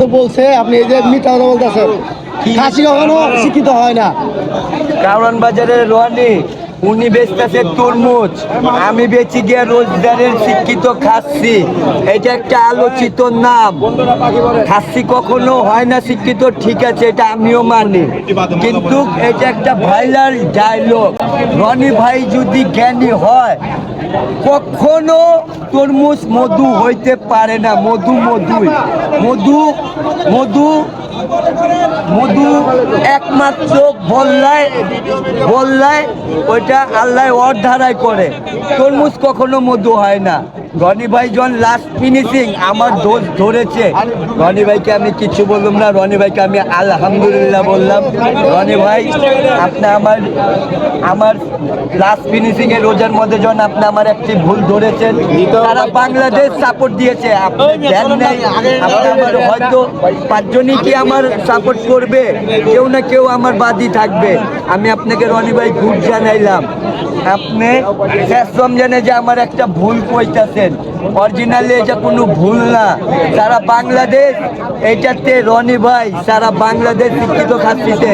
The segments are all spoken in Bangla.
তো বলছে আপনি এই যে মিথ্যা কথা বলতেছেন, খাসি কখনো শিক্ষিত হয় না। কারণ বাজারের রনি উনি বেচতেছে তরমুজ, আমি বেচি গিয়ে রোজগারের শিক্ষিত খাচ্ছি। এটা একটা আলোচিত নাম। খাচ্ছি কখনো হয় না শিক্ষিত, ঠিক আছে, এটা আমিও মানি, কিন্তু এটা একটা ভাইরাল ডায়লগ। রনি ভাই যদি জ্ঞানী হয় কখনো তরমুজ মধু হইতে পারে না। মধু মধুই মধু মধু মধু একমাত্র বললায় ওইটা আল্লাহ ওর ধারাই করে। তরমুজ কখনো মধু হয় না। রনি ভাই যখন লাস্ট ফিনিশিং আমার দোষ ধরেছে, রনি ভাইকে আমি কিছু বললাম না, রনি ভাইকে আমি আলহামদুলিল্লাহ বললাম। রনি ভাই আপনি আমার লাস্ট ফিনিশিং এর রোজার মধ্যে যখন আপনি আমার একটি ভুল ধরেছেন, সারা বাংলাদেশ সাপোর্ট দিয়েছে, আপনি দেন নাই। আপনি আমার হয়তো পাঁচজনই কি আমার সাপোর্ট করবে, কেউ না কেউ আমার বাদী থাকবে। আমি আপনাকে রনি ভাই গুড জানাইলাম। আপনি শেষ রমজানে যে আমার একটা ভুল কইতাছেন, অরিজিনালি এটা কোনো ভুল না। সারা বাংলাদেশ এইটাতে রনি ভাই সারা বাংলাদেশ শিক্ষিত খাচ্ছিতে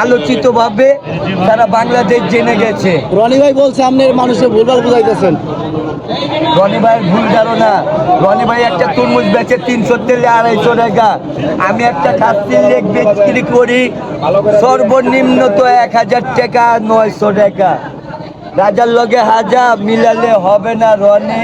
আলোচিতভাবে সারা বাংলাদেশ জেনে গেছে। রনি ভাই বলছে আপনি মানুষের ভুলভাল বুঝাইতেছেন। রনি ভাইয়ের ভুল ধারণা। রনি ভাই একটা তরমুজ বেচে 300 থেকে 250 টাকা, আমি একটা খাসির লেগ বিক্রি করি সর্বনিম্ন তো 1000 টাকা 900 টাকা। রাজার লগে হাজা মিলালে হবে না রনি।